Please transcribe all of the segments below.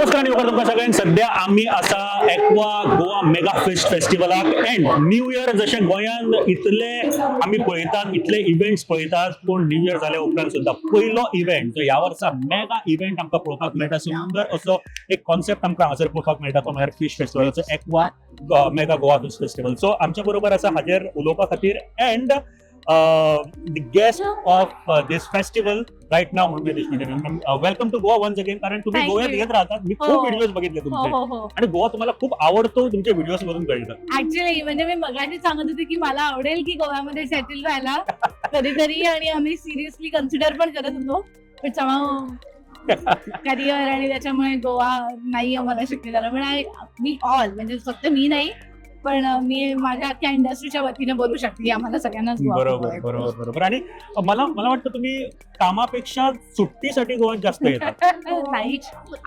नमस्कार आणि वगैरे तुमकां सगळ्यांक सध्या आम्ही असा एक्वा गोवा मेगा फिश फेस्टिवलाक एंड न्यू इयर जशें गोंयान इतले आम्ही पळयतात इतले इव्हेंट्स पळयतात पूण न्यू इयर जाल्या उपरांत सुद्धा पयलो इव्हेंट जो ह्या वर्सा मेगा इव्हेंट आमकां पळोवपाक मेळटा. सुंदर असो एक कॉन्सेप्ट आमकां हांगासर पळोवपाक मेळटा तो म्हळ्यार फिश फेस्टिवलाचो aqua mega Goa fish festival. So आमच्या बरोबर आसा हाजेर उलोवपा खातीर and the guest of this festival right now Murmi Deshmukh. Welcome to Goa once again. कारण तुम्ही गोव्यात येत राहतात, मी खूप व्हिडिओज बघितले तुमचे आणि गोवा तुम्हाला खूप आवडतो तुमचे व्हिडिओज मधून कळतं. ऍक्च्युअली म्हणजे मी मगाशी सांगत होते की मला आवडेल की गोव्यामध्ये सेटल व्हायला कधीतरी आणि आम्ही सिरियसली कन्सिडर पण करत होतो पण करिअर आणि त्याच्यामुळे गोवा नाही आम्हाला शक्य झालं. पण मी ऑल म्हणजे फक्त मी नाही पण मी माझ्या अख्ख्या इंडस्ट्रीच्या वतीने बोलू शकते आम्हाला सगळ्यांनाच बरोबर बरोबर बरोबर. आणि मला वाटतं तुम्ही कामापेक्षा सुट्टीसाठी गोव्यात जास्त येतात. नाही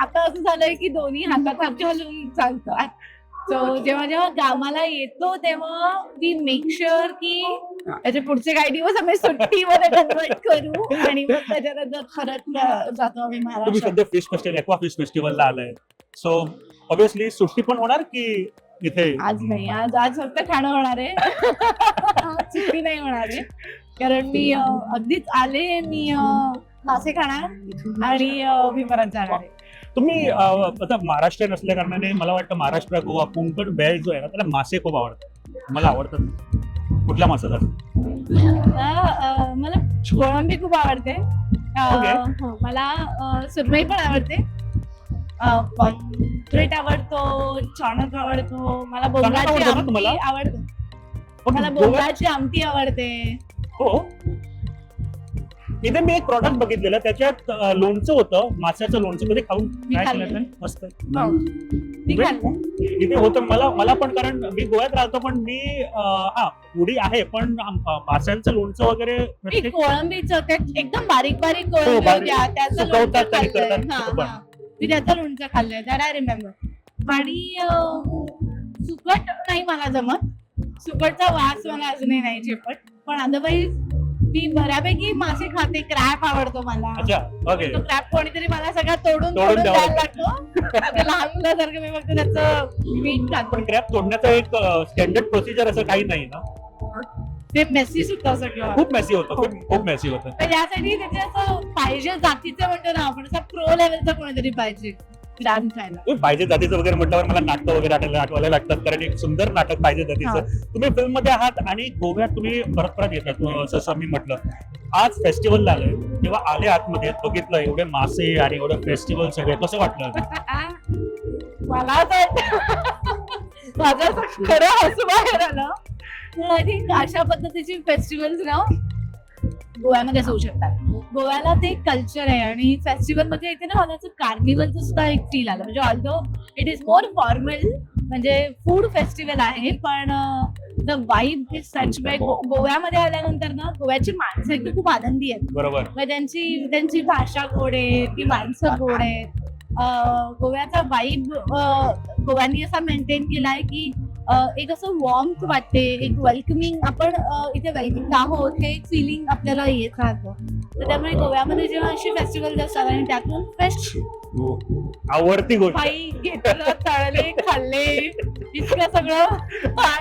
आता असं झालंय की दोन्ही हातात घालून चालतात. सो जेव्हा कामाला येतो तेव्हा वी मेक शुअर की त्याचे पुढचे काही दिवस आम्ही सुट्टीमध्ये कन्वर्ट करू आणि मग त्याच्यानंतर परत जातो आम्ही तुम्ही महाराष्ट्रात. सध्या फिश फेस्टिवल एक्वा फिश फेस्टिवलला आलाय, सो ऑब्विसली सुट्टी पण होणार की इथे? आज नाही, आज फक्त खाणं होणार आहे सुट्टी नाही होणार आहे कारण मी अगदीच आले मी मासे खाणार आणि भीमरात जाणार आहे. तुम्ही आता महाराष्ट्रीयन असल्या कारणाने मला वाटतं महाराष्ट्र गोवा कोकण बेल्ट जो आहे ना त्याला मासे खूप आवडतात. मला आवडतात. कुठल्या मासा? मला कोळंबी खूप आवडते. हो, मला सुरमई पण आवडते, पॉम्फ्रेट आवडतो, चॉनक आवडतो, मला बोंबलाची आमटी आवडते, मला बोंबलाची आमटी आवडते. हो, इथे मी एक प्रॉडक्ट बघितलेलं त्याच्यात लोणचं होतं, माशाचं लोणचं. कधी खाऊन मस्त इथे होतं. मला पण कारण मी गोव्यात राहतो पण मी उडी आहे पण माशांचं लोणचं वगैरे कोळंबीचं एकदम बारीक बारीक कोळंबी द्या त्याचं मी त्याचं लोणचं खाल्लंय दॅट आय रिमेंबर. आणि सुकट नाही मला जमत, सुकटचा वास मला अजूनही नाही झेपत, पण अदरवाईज मी बऱ्यापैकी मासे खाते. क्रॅप आवडतो मला. तो क्रॅप कोणीतरी मला सगळा तोडून द्यायला लागतो लहान मुलासारखं. मी फक्त त्याचं मीठ खातो. पण क्रॅप तोडण्याचं एक स्टँडर्ड प्रोसिजर असं काही नाही ना? ते मेसी सुद्धा सगळं खूप मेसी होतं, खूप मेसी होतं. यासाठी त्याचे असं पाहिजे जातीचं म्हणतो ना आपण, असं प्रो लेवलचं कोणीतरी पाहिजे पाहिजे जातीचं वगैरे म्हटल्यावर मला नाटक वगैरे आठवायला लागतात कारण एक सुंदर नाटक पाहिजे जातीचं. तुम्ही फिल्म मध्ये आहात आणि गोव्यात तुम्ही परत येतात जसं मी म्हटलं. आज फेस्टिवलला आलोय, तेव्हा आले आतमध्ये बघितलं एवढे मासे आणि एवढं फेस्टिवल सगळे, कसं वाटलं? मला माझं खरं हसू बाहेर आलं. आय थिंक अशा पद्धतीची फेस्टिवल्स ना गोव्यामध्ये होऊ शकतात. गोव्याला ते कल्चर आहे आणि फेस्टिवल मध्ये येते ना मला कार्निवलचं सुद्धा एक फील आलं. म्हणजे although it is more formal, म्हणजे फूड फेस्टिवल आहे पण द वाईब इज सच वे. गोव्यामध्ये आल्यानंतर ना गोव्याची माणसं एकदम खूप आनंदी आहेत. बरोबर. त्यांची भाषा गोड आहे, ती माणसं गोड आहेत. गोव्याचा वाईब गोव्यांनी असा मेंटेन केलाय की एक असं वॉर्मथ वाटते, एक वेलकमिंग, आपण इथे वेलकमिंग आहोत हे एक फिलिंग आपल्याला येत राहतं. तर त्यामुळे गोव्यामध्ये जेव्हा अशी फेस्टिवल असतात आणि त्यातून फ्रेश आवडती गोष्ट घेतलं, तळले, खाल्ले, इतकं सगळं.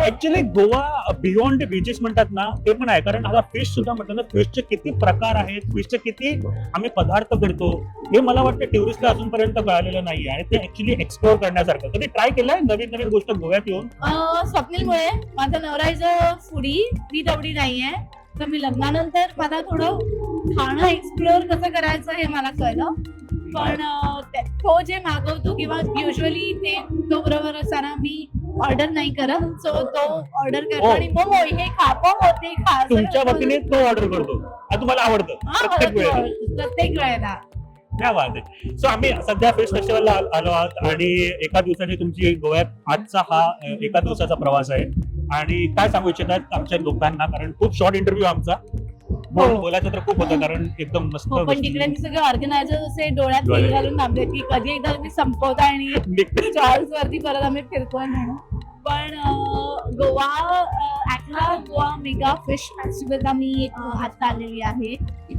ऍक्च्युली गोवा बियॉन्ड बीचेस म्हणतात ना ते पण आहे, कारण आता फिश सुद्धा म्हटलं ना, फिशचे किती प्रकार आहेत, फिशचे किती आम्ही पदार्थ करतो हे मला वाटतं टुरिस्टला अजूनपर्यंत कळालेलं नाहीये आणि ते ऍक्च्युली एक्सप्लोर करण्यासारखं. कधी ट्राय केलंय नवीन नवीन गोष्ट गोव्यात येऊन? स्वप्नीलमुळे. माझा नवरा इज अ फूडी, मी तेवढी नाहीये, तर मी लग्नानंतर मला थोडं खाणं एक्सप्लोर कसं करायचं हे मला कळलं. पण तो जे मागवतो किंवा युजली तो बरोबर असताना मी ऑर्डर नाही करत, सो तो ऑर्डर करतो आणि मग हे खा ते खा. तुमच्या वतीने तो ऑर्डर करतो, तुम्हाला आवडतं प्रत्येक वेळेला. क्या बात आहे. सो आम्ही सध्या फिश फेस्टिवलला आलो आहोत आणि एका दिवसाची तुमची गोव्यात आजचा हा एका दिवसाचा प्रवास आहे आणि काय सांगू इच्छितात आमच्या लोकांना, कारण खूप शॉर्ट इंटरव्ह्यू आमचा. बोलायचं तर खूप होतं कारण एकदम मस्त हो, पण तिकडे मी सगळे ऑर्गनायझर असे डोळ्यात तेल घालून थांबले की कधी एकदा मी संपवता आणि स्टॉल्स वरती परत आम्ही फिरतोय म्हणून. पण गोवा ऍक्ला गोवा मेगा फिश फेस्टिवलला मी आता आलेली आहे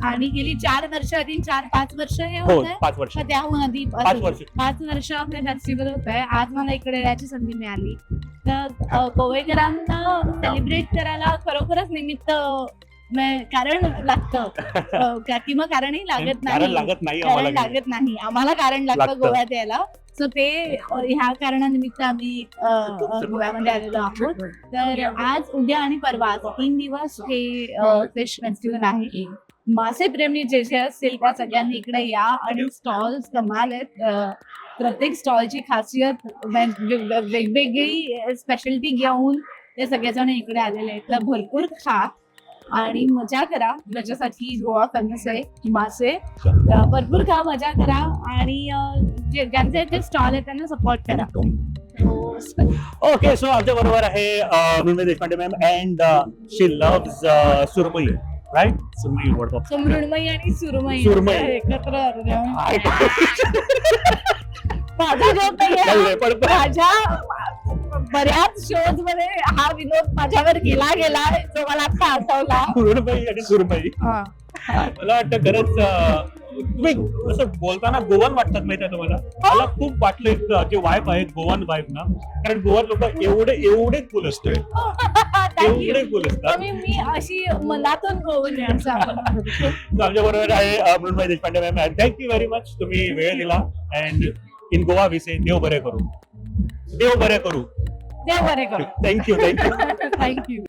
आणि गेली 4 वर्ष आधी 4-5 वर्ष हे हो होत आहे. 5 वर्ष त्याहून आधी 5 वर्ष 5 वर्ष आपलं फेस्टिवल होत आहे. आज मला इकडे यायची संधी मिळाली तर गोवेकरांना सेलिब्रेट करायला खरोखरच निमित्त कारण लागतं किंवा कारणही लागत कारण नाही. लागत नाही कारण आम्हाला लागत नाही आम्हाला कारण लागतं लागतं. गोव्यात यायला. सो ते ह्या कारणानिमित्त आम्ही गोव्यामध्ये आलेलो आहोत. तर आज उद्या आणि परवा 3 दिवस हे फिश फेस्टिवल आहे. मासे प्रेमी जे जे असतील त्या सगळ्यांनी इकडे या आणि स्टॉल्स कमाल आहेत. प्रत्येक स्टॉलची खासियत वेगवेगळी स्पेशलिटी घेऊन ते सगळेजण इकडे आलेले आहेत. तर भरपूर खा आणि मजा करा. त्याच्यासाठी गोवा फेमस आहे मासे. भरपूर खा मजा करा आणि ज्यांचे ते स्टॉल आहे त्यांना सपोर्ट करा. ओके सो आमच्या बरोबर आहे Mrinmayi Deshpande ma'am and she loves surmai right. सुरमई आवडतो. So, मृण्मयी आणि सुरमई सुरमई. एकत्र माझा joke नाहीये. माझ्या बऱ्याच शोज मध्ये हा विनोद माझ्यावर केला गेला जो मला आता आठवला. मृण्मयी आणि सुरमई हा. मला वाटतं खरंच तुम्ही असं बोलताना गोवन वाटतात माहिती आहे तुम्हाला. मला खूप वाटलं एक जे वाईब आहे गोवन वाईब ना कारण गोवन लोक एवढे कूल असते Thank you. एवढे कूल असतात. मी अशी मनातून गोवन आमच्या बरोबर आहे Mrinmayi Deshpande ma'am. Thank you very much तुम्ही वेळ दिला. And in Goa we say देव बरे करू. देव बरे करू. देव बरे करू. थँक्यू. थँक्यू.